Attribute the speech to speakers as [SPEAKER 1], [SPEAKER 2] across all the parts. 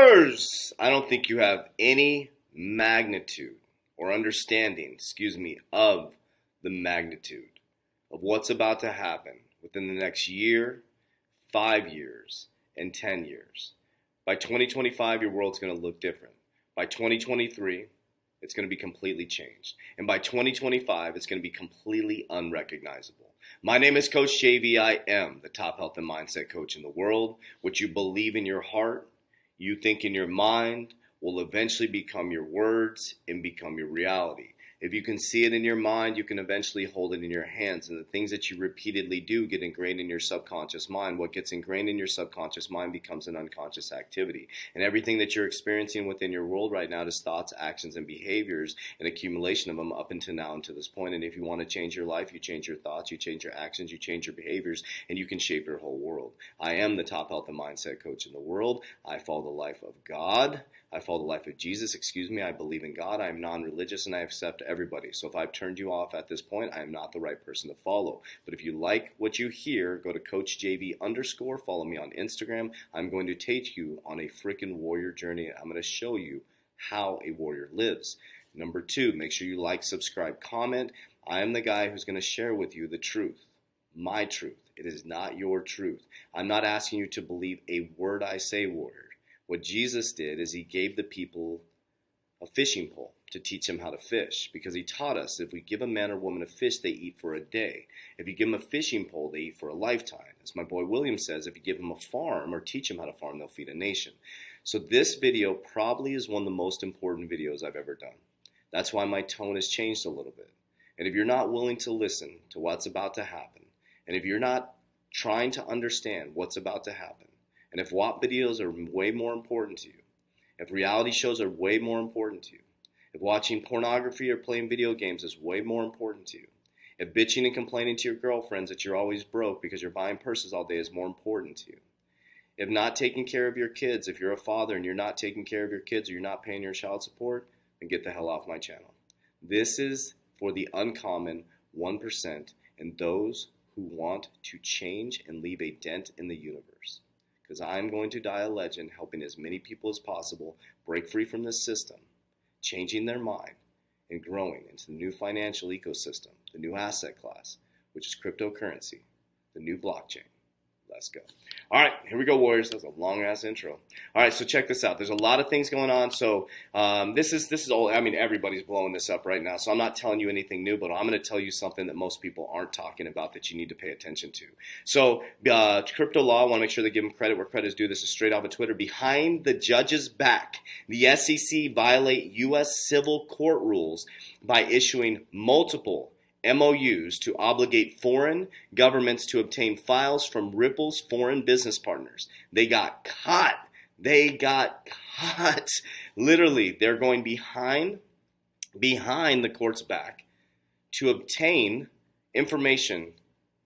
[SPEAKER 1] Warriors! I don't think you have any magnitude or understanding, of the magnitude of what's about to happen within the next year, 5 years, and 10 years. By 2025, your world's going to look different. By 2023, it's going to be completely changed. And by 2025, it's going to be completely unrecognizable. My name is Coach JV. I am the top health and mindset coach in the world. What you believe in your heart, you think in your mind, will eventually become your words and become your reality. If you can see it in your mind, you can eventually hold it in your hands. And the things that you repeatedly do get ingrained in your subconscious mind. What gets ingrained in your subconscious mind becomes an unconscious activity. And everything that you're experiencing within your world right now is thoughts, actions, and behaviors, an accumulation of them up until now and to this point. And if you want to change your life, you change your thoughts, you change your actions, you change your behaviors, and you can shape your whole world. I am the top health and mindset coach in the world. I follow the life of God. I follow the life of Jesus, I believe in God, I am non-religious, and I accept everybody. So if I've turned you off at this point, I am not the right person to follow. But if you like what you hear, go to CoachJV_, follow me on Instagram. I'm going to take you on a freaking warrior journey. I'm going to show you how a warrior lives. Number 2, make sure you like, subscribe, comment. I am the guy who's going to share with you the truth, my truth. It is not your truth. I'm not asking you to believe a word I say, warrior. What Jesus did is he gave the people a fishing pole to teach them how to fish, because he taught us if we give a man or woman a fish, they eat for a day. If you give them a fishing pole, they eat for a lifetime. As my boy William says, if you give them a farm or teach them how to farm, they'll feed a nation. So this video probably is one of the most important videos I've ever done. That's why my tone has changed a little bit. And if you're not willing to listen to what's about to happen, and if you're not trying to understand what's about to happen, and if WAP videos are way more important to you, if reality shows are way more important to you, if watching pornography or playing video games is way more important to you, if bitching and complaining to your girlfriends that you're always broke because you're buying purses all day is more important to you, if not taking care of your kids, if you're a father and you're not taking care of your kids or you're not paying your child support, then get the hell off my channel. This is for the uncommon 1% and those who want to change and leave a dent in the universe. Because I'm going to die a legend helping as many people as possible break free from this system, changing their mind, and growing into the new financial ecosystem, the new asset class, which is cryptocurrency, the new blockchain. Let's go. All right, here we go, Warriors. That's a long-ass intro. All right, so check this out. There's a lot of things going on. So this is all, everybody's blowing this up right now. So I'm not telling you anything new, but I'm going to tell you something that most people aren't talking about that you need to pay attention to. So crypto law, I want to make sure they give them credit where credit is due. This is straight off of Twitter. Behind the judge's back, the SEC violate U.S. civil court rules by issuing multiple MOUs to obligate foreign governments to obtain files from Ripple's foreign business partners. They got caught. Literally, they're going behind the court's back to obtain information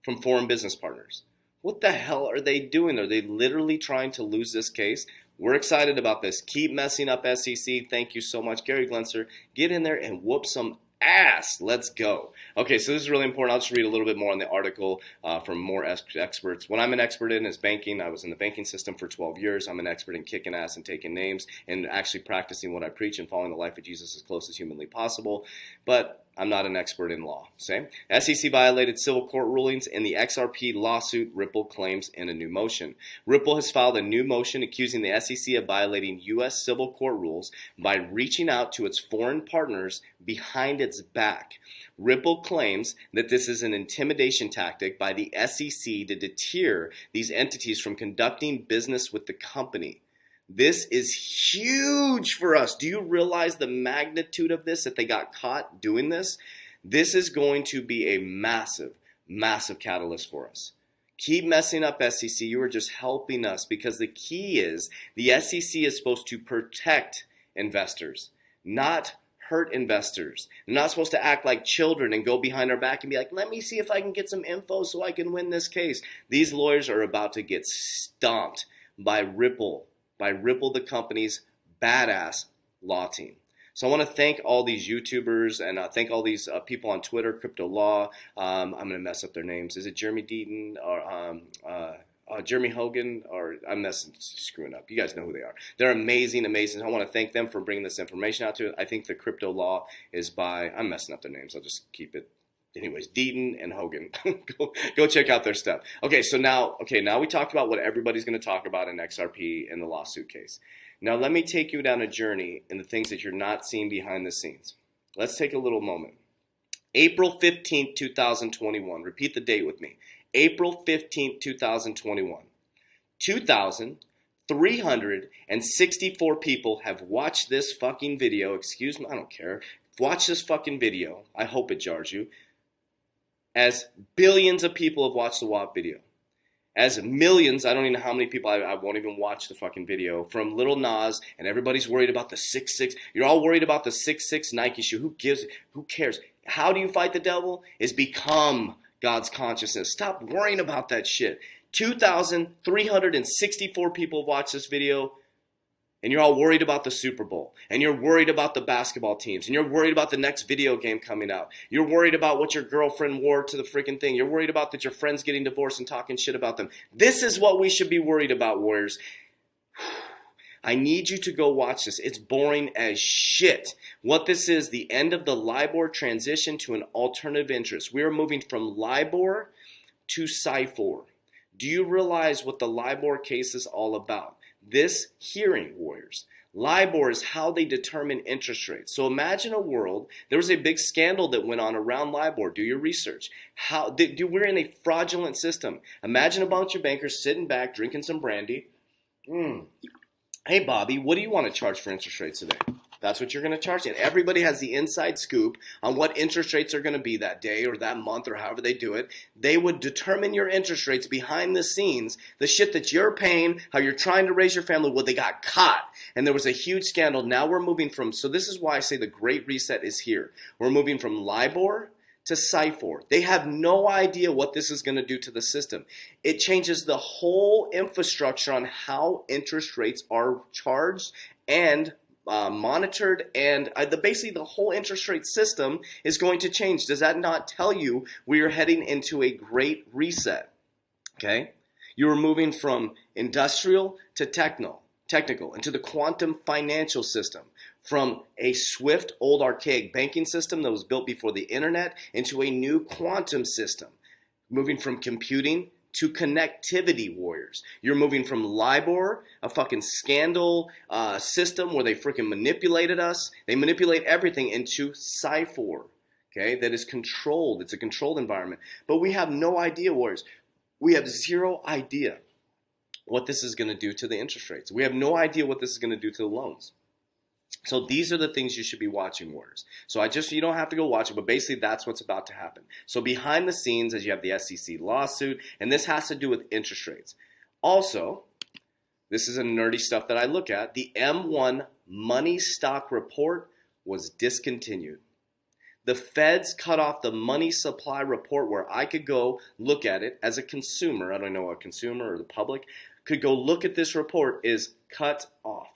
[SPEAKER 1] from foreign business partners. What the hell are they doing? Are they literally trying to lose this case? We're excited about this. Keep messing up, SEC. Thank you so much. Gary Glenser, get in there and whoop some ass. Let's go. Okay, so this is really important. I'll just read a little bit more on the article from more experts. What I'm an expert in is banking. I was in the banking system for 12 years. I'm an expert in kicking ass and taking names and actually practicing what I preach and following the life of Jesus as close as humanly possible. But I'm not an expert in law. Same. SEC violated civil court rulings in the XRP lawsuit Ripple claims in a new motion. Ripple has filed a new motion accusing the SEC of violating U.S. civil court rules by reaching out to its foreign partners behind its back. Ripple claims that this is an intimidation tactic by the SEC to deter these entities from conducting business with the company. This is huge for us. Do you realize the magnitude of this, that they got caught doing this? This is going to be a massive, massive catalyst for us. Keep messing up, SEC. You are just helping us, because the key is the SEC is supposed to protect investors, not hurt investors. They're not supposed to act like children and go behind our back and be like, let me see if I can get some info so I can win this case. These lawyers are about to get stomped by Ripple the company's badass law team. So I want to thank all these YouTubers and thank all these people on Twitter, Crypto Law. I'm going to mess up their names. Is it Jeremy Deaton or Jeremy Hogan, or I'm screwing up. You guys know who they are. They're amazing, amazing. I want to thank them for bringing this information out to it. I think the crypto law is by, I'm messing up their names. I'll just keep it. Anyways, Deaton and Hogan. go check out their stuff. Okay, so now we talked about what everybody's going to talk about in XRP in the lawsuit case. Now let me take you down a journey in the things that you're not seeing behind the scenes. Let's take a little moment. April 15th, 2021. Repeat the date with me. April 15th, 2021. 2,364 people have watched this fucking video. Excuse me, I don't care. Watch this fucking video. I hope it jars you. As billions of people have watched the WAP video. As millions, I don't even know how many people, I won't even watch the fucking video, from Little Nas, and everybody's worried about the 6'6". You're all worried about the 6'6" Nike shoe. Who cares? How do you fight the devil? Is become God's consciousness. Stop worrying about that shit. 2,364 people watched this video, and you're all worried about the Super Bowl, and you're worried about the basketball teams, and you're worried about the next video game coming out. You're worried about what your girlfriend wore to the freaking thing. You're worried about that your friend's getting divorced and talking shit about them. This is what we should be worried about, warriors. I need you to go watch this. It's boring as shit. What this is, the end of the LIBOR transition to an alternative interest. We are moving from LIBOR to Xrpnews. Do you realize what the LIBOR case is all about? This hearing, warriors. LIBOR is how they determine interest rates. So imagine a world, there was a big scandal that went on around LIBOR. Do your research. We're in a fraudulent system. Imagine a bunch of bankers sitting back, drinking some brandy. Hey, Bobby, what do you want to charge for interest rates today? That's what you're going to charge. And everybody has the inside scoop on what interest rates are going to be that day or that month or however they do it. They would determine your interest rates behind the scenes, the shit that you're paying, how you're trying to raise your family. Well, they got caught. And there was a huge scandal. Now we're moving from, so this is why I say the Great Reset is here. We're moving from LIBOR to Xrpnews. They have no idea what this is going to do to the system. It changes the whole infrastructure on how interest rates are charged and monitored, and basically the whole interest rate system is going to change. Does that not tell you we are heading into a great reset? Okay? You are moving from industrial to technical, into the quantum financial system. From a swift, old, archaic banking system that was built before the internet into a new quantum system. Moving from computing to connectivity, warriors. You're moving from LIBOR, a fucking scandal system where they freaking manipulated us. They manipulate everything, into Xrpnews, okay? That is controlled. It's a controlled environment. But we have no idea, warriors. We have zero idea what this is going to do to the interest rates. We have no idea what this is going to do to the loans. So these are the things you should be watching, warriors. So you don't have to go watch it, but basically that's what's about to happen. So behind the scenes, as you have the SEC lawsuit, and this has to do with interest rates. Also, this is a nerdy stuff that I look at. The M1 money stock report was discontinued. The feds cut off the money supply report where I could go look at it as a consumer. I don't know, a consumer or the public could go look at this report, is cut off.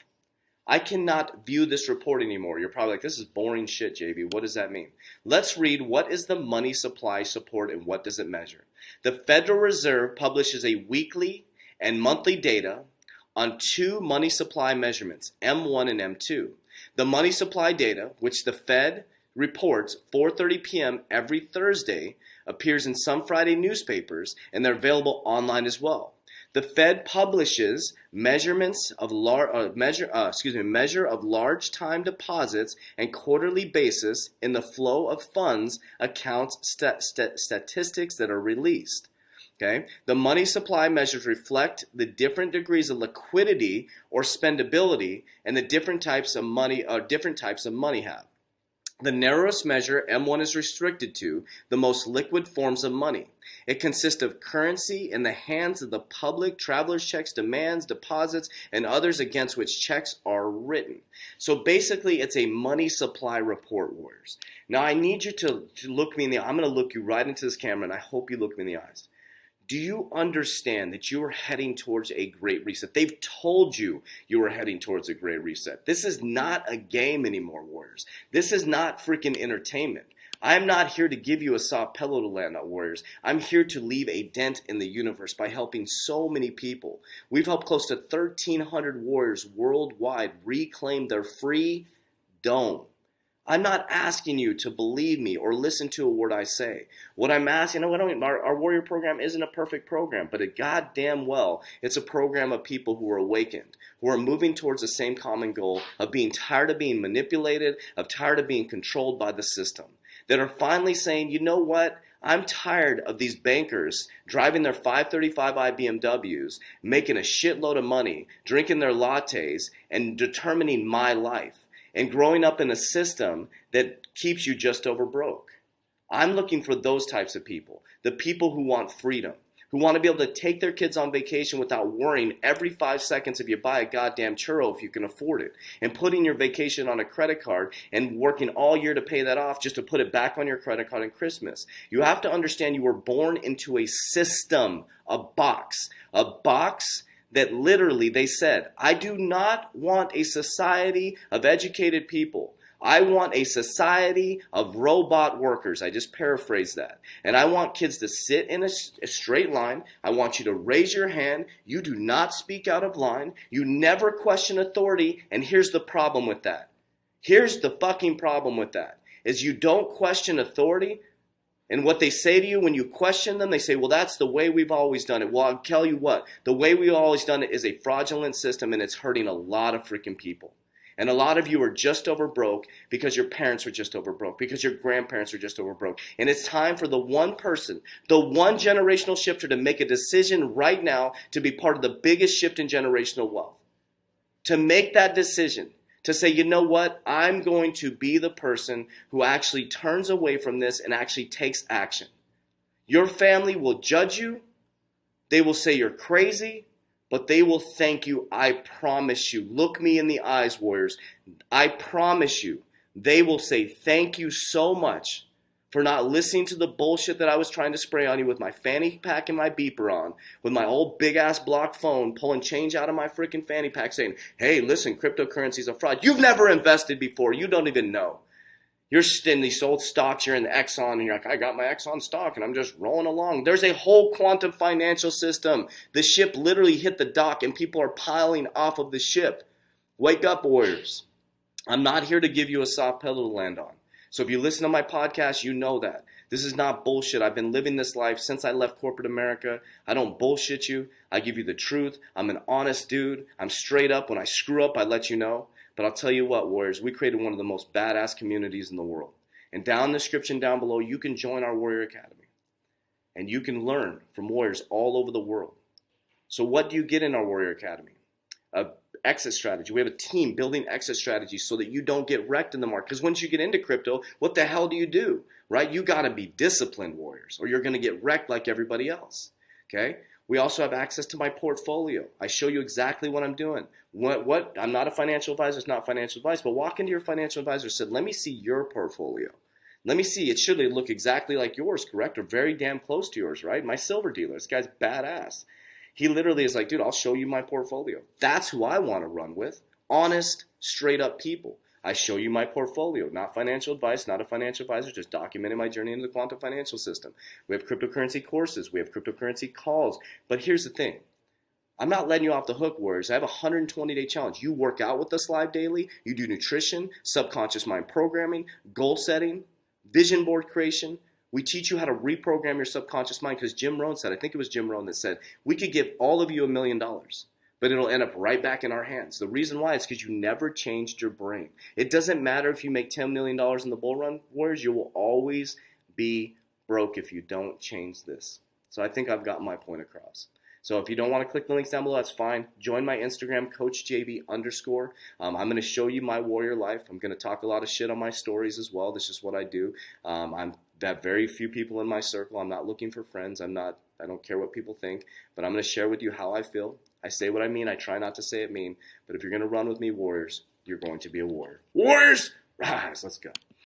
[SPEAKER 1] I cannot view this report anymore. You're probably like, this is boring shit, JB. What does that mean? Let's read what is the money supply support and what does it measure. The Federal Reserve publishes a weekly and monthly data on two money supply measurements, M1 and M2. The money supply data, which the Fed reports 4:30 p.m. every Thursday, appears in some Friday newspapers, and they're available online as well. The Fed publishes measure of large time deposits and quarterly basis in the flow of funds accounts statistics that are released. Okay? The money supply measures reflect the different degrees of liquidity or spendability and the different types of money have. The narrowest measure, M1, is restricted to the most liquid forms of money. It consists of currency in the hands of the public, traveler's checks, demands, deposits, and others against which checks are written. So basically, it's a money supply report, warriors. Now, I need you to look me in the eye. I'm going to look you right into this camera, and I hope you look me in the eyes. Do you understand that you are heading towards a great reset? They've told you you are heading towards a great reset. This is not a game anymore, warriors. This is not freaking entertainment. I'm not here to give you a soft pillow to land on, warriors. I'm here to leave a dent in the universe by helping so many people. We've helped close to 1,300 warriors worldwide reclaim their freedom. I'm not asking you to believe me or listen to a word I say. What I'm asking, our warrior program isn't a perfect program, but it goddamn well, it's a program of people who are awakened, who are moving towards the same common goal of being tired of being manipulated, of tired of being controlled by the system, that are finally saying, you know what? I'm tired of these bankers driving their 535i BMWs, making a shitload of money, drinking their lattes, and determining my life, and growing up in a system that keeps you just over broke. I'm looking for those types of people, the people who want freedom, who want to be able to take their kids on vacation without worrying every 5 seconds if you buy a goddamn churro if you can afford it, and putting your vacation on a credit card and working all year to pay that off just to put it back on your credit card on Christmas. You have to understand you were born into a system, a box that literally they said, I do not want a society of educated people. I want a society of robot workers. I just paraphrased that. And I want kids to sit in a straight line. I want you to raise your hand. You do not speak out of line. You never question authority. And here's the problem with that. Here's the fucking problem with that. Is you don't question authority. And what they say to you when you question them, they say, well, that's the way we've always done it. Well, I'll tell you what, the way we've always done it is a fraudulent system, and it's hurting a lot of freaking people. And a lot of you are just over broke because your parents are just over broke, because your grandparents are just over broke. And it's time for the one person, the one generational shifter to make a decision right now to be part of the biggest shift in generational wealth. To make that decision. To say, you know what, I'm going to be the person who actually turns away from this and actually takes action. Your family will judge you. They will say you're crazy, but they will thank you. I promise you. Look me in the eyes, warriors. I promise you. They will say thank you so much for not listening to the bullshit that I was trying to spray on you with my fanny pack and my beeper on, with my old big-ass block phone, pulling change out of my freaking fanny pack saying, hey, listen, cryptocurrency's a fraud. You've never invested before. You don't even know. You're in these old stocks. You're in the Exxon, and you're like, I got my Exxon stock, and I'm just rolling along. There's a whole quantum financial system. The ship literally hit the dock, and people are piling off of the ship. Wake up, warriors. I'm not here to give you a soft pillow to land on. So if you listen to my podcast, you know that. This is not bullshit. I've been living this life since I left corporate America. I don't bullshit you. I give you the truth. I'm an honest dude. I'm straight up. When I screw up, I let you know. But I'll tell you what, warriors, we created one of the most badass communities in the world. And down in the description down below, you can join our Warrior Academy. And you can learn from warriors all over the world. So what do you get in our Warrior Academy? A exit strategy. We have a team building exit strategies so that you don't get wrecked in the market. Because once you get into crypto, what the hell do you do? Right? You got to be disciplined, warriors, or you're going to get wrecked like everybody else. Okay? We also have access to my portfolio. I show you exactly what I'm doing. I'm not a financial advisor. It's not financial advice. But walk into your financial advisor and say, let me see your portfolio. Let me see. It should look exactly like yours, correct? Or very damn close to yours, right? My silver dealer. This guy's badass. He literally is like, dude, I'll show you my portfolio. That's who I want to run with. Honest, straight up people. I show you my portfolio. Not financial advice, not a financial advisor, just documenting my journey into the quantum financial system. We have cryptocurrency courses. We have cryptocurrency calls. But here's the thing. I'm not letting you off the hook, warriors. I have a 120-day challenge. You work out with us live daily. You do nutrition, subconscious mind programming, goal setting, vision board creation. We teach you how to reprogram your subconscious mind because Jim Rohn said, I think it was Jim Rohn that said, we could give all of you $1 million, but it'll end up right back in our hands. The reason why is because you never changed your brain. It doesn't matter if you make $10 million in the bull run, warriors. You will always be broke if you don't change this. So I think I've got my point across. So if you don't want to click the links down below, that's fine. Join my Instagram, CoachJB_. I'm going to show you my warrior life. I'm going to talk a lot of shit on my stories as well. That's just what I do. I have very few people in my circle. I'm not looking for friends. I don't care what people think. But I'm going to share with you how I feel. I say what I mean. I try not to say it mean. But if you're going to run with me, warriors, you're going to be a warrior. Warriors, rise. Let's go.